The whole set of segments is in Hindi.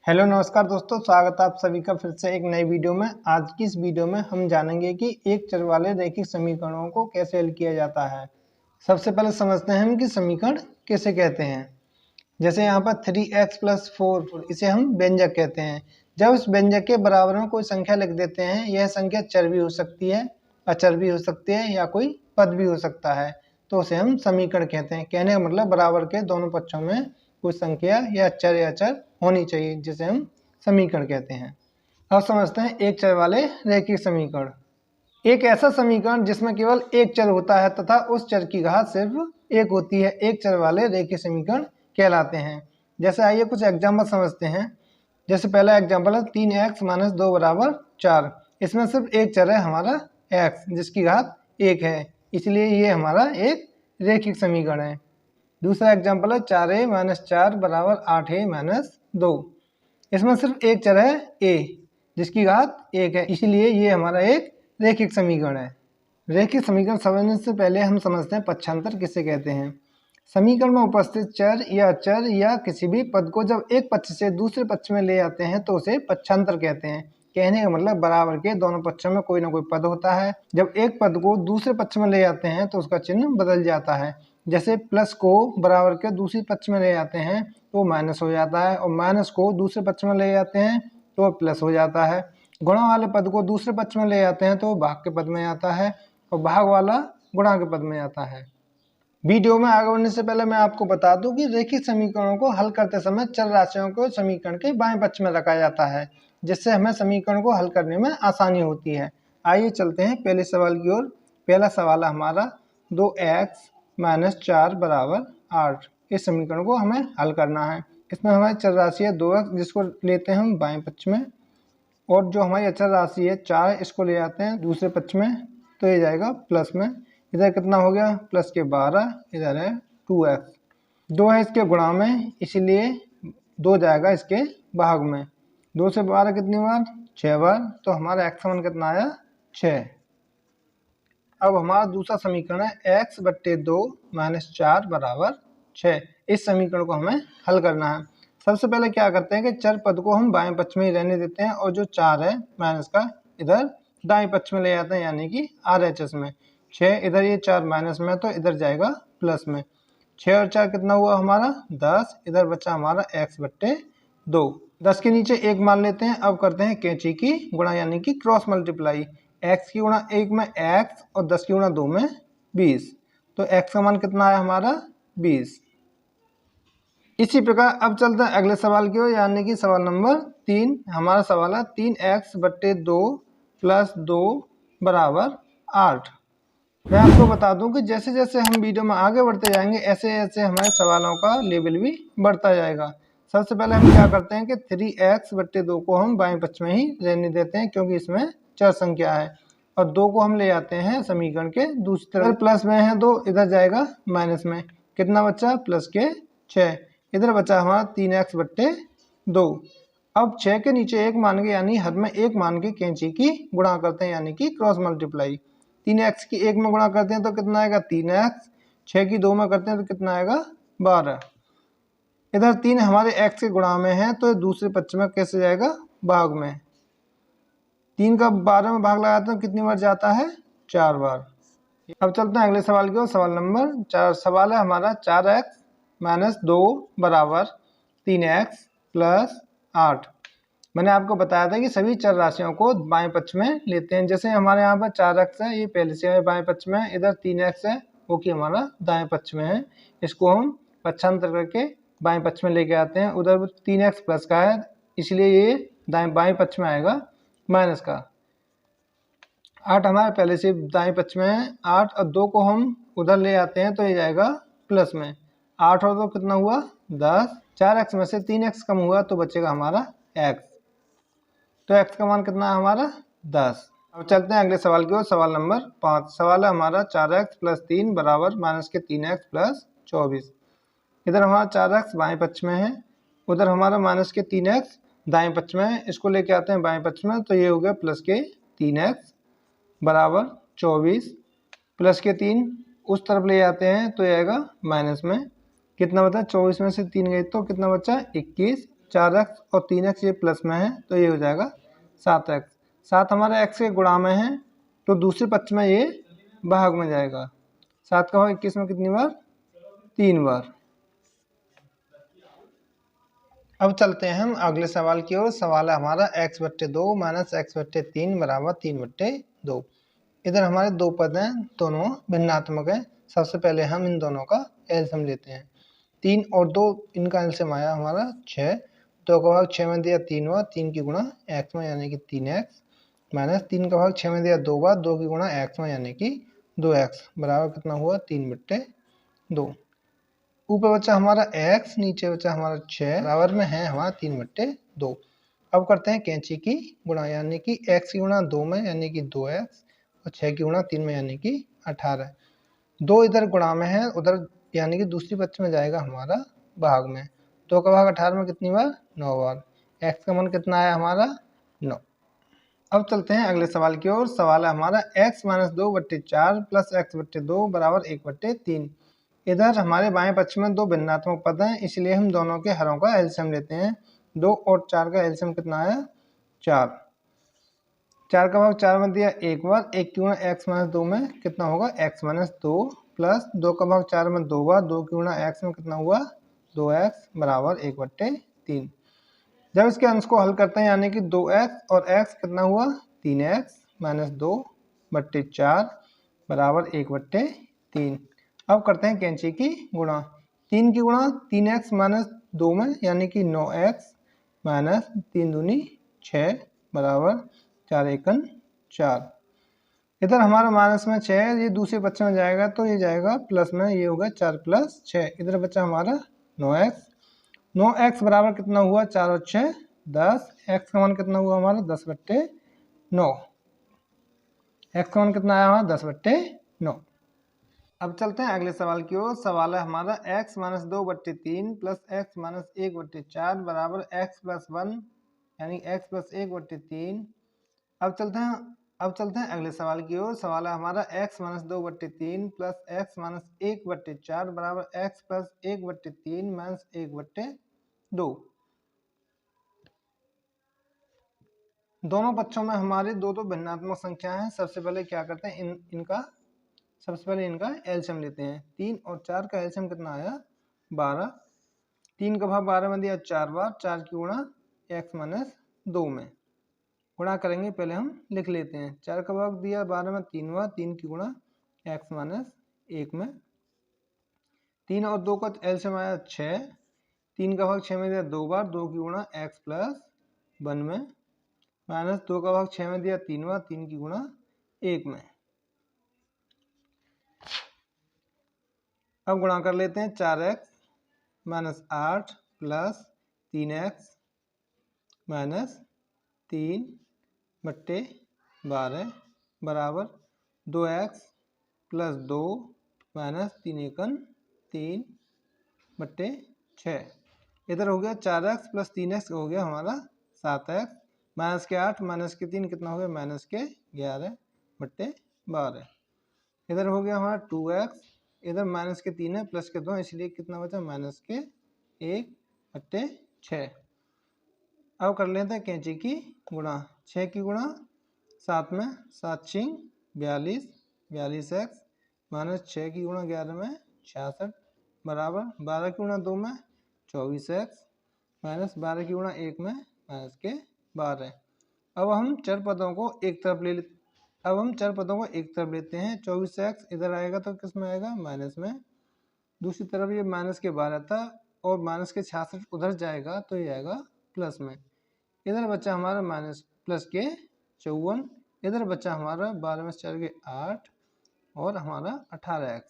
हेलो नमस्कार दोस्तों, स्वागत है आप सभी का फिर से एक नई वीडियो में। आज की इस वीडियो में हम जानेंगे कि एक चर वाले रैखिक समीकरणों को कैसे हल किया जाता है। सबसे पहले समझते हैं हम कि समीकरण कैसे कहते हैं। जैसे यहाँ पर 3x + 4 इसे हम व्यंजक कहते हैं। जब इस व्यंजक के बराबर में कोई संख्या लिख देते हैं, यह संख्या चर भी हो सकती है, अचर भी हो सकती है या कोई पद भी हो सकता है, तो उसे हम समीकरण कहते हैं। कहने का मतलब बराबर के दोनों पक्षों में कोई संख्या या चर या अचर होनी चाहिए, जिसे हम समीकरण कहते हैं। अब समझते हैं एक चर वाले रैखिक समीकरण। एक ऐसा समीकरण जिसमें केवल एक चर होता है तथा उस चर की घात सिर्फ एक होती है, एक चर वाले रैखिक समीकरण कहलाते हैं। जैसे आइए कुछ एग्जाम्पल समझते हैं। जैसे पहला एग्जाम्पल है 3x - 2 = 4। इसमें सिर्फ एक चर है हमारा x, जिसकी घात 1 है, इसलिए ये हमारा एक रैखिक समीकरण है। दूसरा एग्जाम्पल है 4a - 4 = 8a - 2। इसमें सिर्फ एक चर है a, जिसकी घात 1 है, इसलिए ये हमारा एक रैखिक समीकरण है। रैखिक समीकरण समझने से पहले हम समझते हैं पक्षांतर किसे कहते हैं। समीकरण में उपस्थित चर या अचर या किसी भी पद को जब एक पक्ष से दूसरे पक्ष में ले आते हैं तो उसे पक्षांतर कहते हैं। कहने का मतलब बराबर के दोनों पक्षों में कोई ना कोई पद होता है। जब एक पद को दूसरे पक्ष में ले आते हैं तो उसका चिन्ह बदल जाता है। जैसे प्लस को बराबर के दूसरे पक्ष में ले जाते हैं तो माइनस हो जाता है, और माइनस को दूसरे पक्ष में ले जाते हैं तो प्लस हो जाता है। गुणा वाले पद को दूसरे पक्ष में ले जाते हैं तो भाग के पद में आता है, और भाग वाला गुणा के पद में आता है। वीडियो में आगे बढ़ने से पहले मैं आपको बता दूं कि रैखिक समीकरणों को हल करते समय चर राशियों को समीकरण के बाएं पक्ष में रखा जाता है, जिससे हमें समीकरण को हल करने में आसानी होती है। आइए चलते हैं पहले सवाल की ओर। पहला सवाल है हमारा 2x - 4 = 8। इस समीकरण को हमें हल करना है। इसमें हमारी चर राशि है 2x, जिसको लेते हैं हम बाएं पक्ष में, और जो हमारी अचर राशि है 4, इसको ले जाते हैं दूसरे पक्ष में, तो ये जाएगा प्लस में। इधर कितना हो गया, प्लस के 12, इधर है 2x। 2 है इसके गुणा में, इसीलिए 2 जाएगा इसके भाग में। 2 से 12 कितनी बार, 6 बार, तो हमारा x समान कितना आया, 6। अब हमारा दूसरा समीकरण है x/2 - 4 = 6। इस समीकरण को हमें हल करना है। सबसे पहले क्या करते हैं कि चर पद को हम बाएं पक्ष में ही रहने देते हैं, और जो 4 है माइनस का इधर दाएं पक्ष में ले जाते हैं, यानी कि RHS में। 6 इधर, ये 4 माइनस में, तो इधर जाएगा प्लस में। 6 और 4 कितना हुआ हमारा, 10। इधर बचा हमारा x/2। 10 के नीचे 1 मान लेते हैं। अब करते हैं कैंची की गुणा, यानी कि क्रॉस मल्टीप्लाई। x की गुणा 1 में x और 10 की गुणा 2 में 20, तो x का मान कितना आया हमारा, 20। इसी प्रकार अब चलते हैं अगले सवाल की ओर, यानी कि सवाल नंबर 3। हमारा सवाल है 3x/2 + 2 = 8। मैं आपको बता दूं कि जैसे जैसे हम वीडियो में आगे बढ़ते जाएंगे, ऐसे ऐसे हमारे सवालों का लेवल भी बढ़ता जाएगा। सबसे पहले हम क्या करते हैं कि 3x/2 को हम बाएं पक्ष में ही रहने देते हैं, क्योंकि इसमें चर संख्या है, और 2 को हम ले जाते हैं समीकरण के दूसरी तरफ। प्लस में है 2, इधर जाएगा माइनस में। कितना बचा, प्लस के 6। इधर बचा हमारा 3x/2। अब 6 के नीचे 1 मान के, यानी हद में 1 मान के कैंची की गुणा करते हैं, यानी कि क्रॉस मल्टीप्लाई। 3x की 1 में गुणा करते हैं तो कितना आएगा, 3x। 6 की 2 में करते हैं तो कितना आएगा, 12। इधर 3 हमारे x के गुणा में है, तो दूसरे पक्ष में कैसे जाएगा, भाग में। 3 का 12 में भाग लगाते हैं, कितनी बार जाता है, 4 बार। अब चलते हैं अगले सवाल की ओर। सवाल नंबर 4। सवाल है हमारा 4x - 2 = 3x + 8। मैंने आपको बताया था कि सभी चर राशियों को बाएं पक्ष में लेते हैं। जैसे हमारे यहाँ पर 4x है, ये पहले से बाएं पक्ष में है। इधर 3x है, वो कि हमारा दाएं पक्ष में है। इसको हम पक्षांतर करके बाएं पक्ष में लेके आते हैं। उधर 3x प्लस का है, इसलिए ये बाएं पक्ष में आएगा माइनस का। 8 हमारे पहले से दाएं पक्ष में है। 8 और 2 को हम उधर ले आते हैं तो ये जाएगा प्लस में। 8 और 2 कितना हुआ, 10। 4x में से 3x कम हुआ तो बचेगा हमारा x, तो x का मान कितना है हमारा, 10। अब चलते हैं अगले सवाल की ओर। सवाल नंबर 5। सवाल है हमारा 4x + 3 = -3x + 24। इधर हमारा 4x बाएं पक्ष में है, उधर हमारा -3x दाएं पक्ष में है। इसको लेके आते हैं बाएं पक्ष में, तो ये हो गया +3x = 24। प्लस के 3 उस तरफ ले जाते हैं तो ये आएगा माइनस में। कितना बचा, 24 में से 3 गए तो कितना बचा, 21। 4x और 3x ये प्लस में है तो ये हो जाएगा 7x। 7 हमारे x के गुणा में है तो दूसरे पक्ष में ये भाग में जाएगा। 7 का भाग 21 में कितनी बार? 3 बार। अब चलते हैं हम अगले सवाल की ओर। सवाल है हमारा x/2 माइनस x/3 बराबर 3/2। इधर हमारे दो पद हैं, दोनों भिन्नात्मक हैं। सबसे पहले हम इन दोनों का एलसीएम लेते हैं। 3 और 2 इनका एलसीएम आया हमारा 6। 2 का भाग 6 में दिया 3 बार, 3 की गुणा x में यानी कि 3x माइनस 3 का भाग 6 में दिया 2 बार, 2 की गुणा x में यानी कि 2x बराबर कितना हुआ? 3/2। ऊपर बचा हमारा x, नीचे बचा हमारा 6, बराबर में है हमारा 3/2। अब करते हैं कैंची की गुणा, यानी कि x की गुणा 2 में यानी कि 2x और 6 की गुणा 3 में यानी कि 18। 2 इधर गुणा में है, उधर यानी कि दूसरी पक्ष में जाएगा हमारा भाग में। 2 का भाग 18 में कितनी बार? 9 बार। x का मान कितना आया हमारा? 9। अब चलते हैं अगले सवाल की ओर। सवाल है हमारा x-2/4 प्लस x/2 बराबर 1/3। इधर हमारे बाएं पक्ष में दो भिन्नात्मक पद हैं, इसलिए हम दोनों के हरों का एलसीएम लेते हैं। 2 और 4 का एलसीएम कितना आया? 4। 4 का भाग 4 में दिया 1 बार, 1 की गुणा x-2 में कितना होगा? x-2 प्लस 2 का भाग 4 में 2 बार, 2 की गुणा x में कितना हुआ? 2x बराबर 1/3। जब इसके अंश को हल करते हैं यानी कि 2x और x कितना हुआ? 3x माइनस 2/4 बराबर 1/3। अब करते हैं कैंची की गुणा। 3 की गुणा 3x माइनस 2 में यानी कि 9x माइनस 3 दूनी 6 बराबर 4 एकन 4। इधर हमारा माइनस में 6 है, ये दूसरे पक्ष में जाएगा तो ये जाएगा प्लस में, ये होगा 4 + 6। इधर बचा हमारा 9x। 9x बराबर कितना हुआ? 4 और 6 10। x का मान कितना हुआ हमारा? 10/9। x का मान कितना आया हमारा? 10/9। अब चलते हैं अगले सवाल की ओर। सवाल है हमारा x-2/3 प्लस x-1/4 बराबर x + 1 यानी x + 1/3। अब चलते हैं अगले सवाल की ओर। सवाल है हमारा x-2/3 प्लस x-1/4 बराबर x + 1/3 माइनस 1/2। दोनों पक्षों में हमारे दो भिन्नात्मक संख्या हैं। सबसे पहले क्या करते हैं, इनका एलसीएम लेते हैं। 3 और 4 का एलसीएम कितना आया? 12। 3 का भाग 12 में दिया 4 बार, 4 की गुणा x-2 में गुणा करेंगे। पहले हम लिख लेते हैं। 4 का भाग दिया 12 में 3 बार, 3 की गुणा x-1 में। 3 और 2 का एलसीएम आया 6। 3 का भाग 6 में दिया 2 बार, 2 की गुणा x + 1 में माइनस 2 का भाग 6 में दिया 3 बार, 3 की गुणा 1 में। अब गुणा कर लेते हैं। 4x minus 8 plus 3x minus 3/12 बराबर 2x प्लस 2 माइनस 3 एकन 3/6। इधर हो गया 4x प्लस 3x हो गया हमारा 7x माइनस के 8 माइनस के 3 कितना हो गया? माइनस के 11/12। इधर हो गया हमारा 2x, इधर माइनस के 3 है प्लस के 2, इसलिए कितना बचा? माइनस के 1/6। अब कर लेते हैं कैंची की गुणा। 6 की गुणा 7 में 7×6 42, 42x माइनस 6 की गुणा 11 में 66 बराबर 12 की गुणा 2 में 24x माइनस 12 की गुणा 1 में माइनस के 12। अब हम चर पदों को एक तरफ लेते हैं। 24x इधर आएगा तो किस में आएगा? माइनस में। दूसरी तरफ ये माइनस के 12 था और माइनस के 66 उधर जाएगा तो ये आएगा प्लस में। इधर बचा हमारा माइनस प्लस के 54। इधर बचा हमारा 12 में 4 के 8 और हमारा 18x।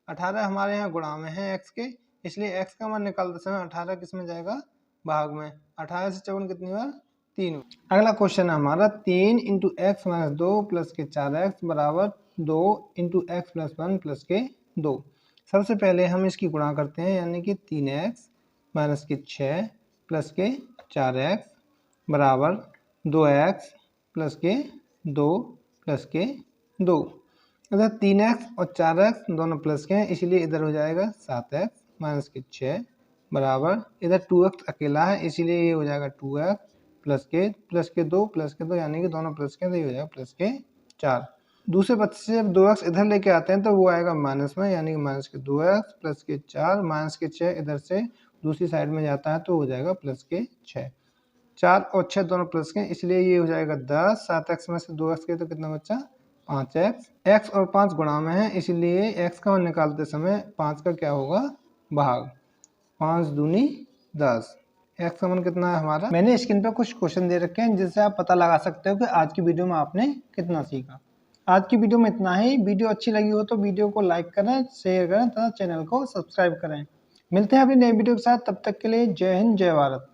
18 हमारे यहाँ गुणा में है x के, इसलिए x का मान निकालते समय 18 किस में जाएगा? भाग में। 18 से 54 कितनी बार? 3। अगला क्वेश्चन है हमारा 3 × x - 2 प्लस के 4x बराबर 2 × x + 1 प्लस के 2। सबसे पहले हम इसकी गुणा करते हैं यानी कि 3x माइनस के 6 प्लस के 4x बराबर 2x प्लस के 2 प्लस के 2। इधर 3x और 4x दोनों प्लस के हैं, इसलिए इधर हो जाएगा 7x माइनस के 6 बराबर, इधर 2x अकेला है इसीलिए ये हो जाएगा 2x प्लस के 2 यानी कि दोनों प्लस के, तो ये हो जाएगा प्लस के 4। दूसरे बच्चे से जब 2x इधर लेके आते हैं तो वो आएगा माइनस में, यानी कि माइनस के 2x प्लस के 4, माइनस के 6 इधर से दूसरी साइड में जाता है तो हो जाएगा प्लस के 6। 4 और 6 दोनों प्लस के, इसलिए ये हो जाएगा 10। 7x में से 2x के तो कितना बचा 5x। x और 5 गुणा में है इसलिए x का मान निकालते समय 5 का क्या होगा भाग, 5 दूनी 10। x का मान कितना है हमारा। मैंने स्क्रीन पर कुछ क्वेश्चन दे रखे हैं जिससे आप पता लगा सकते हो कि आज की वीडियो में आपने कितना सीखा। आज की वीडियो में इतना ही। वीडियो अच्छी लगी हो तो वीडियो को लाइक करें, शेयर करें तथा चैनल को सब्सक्राइब करें। मिलते हैं अपनी नई वीडियो के साथ, तब तक के लिए जय हिंद जय भारत।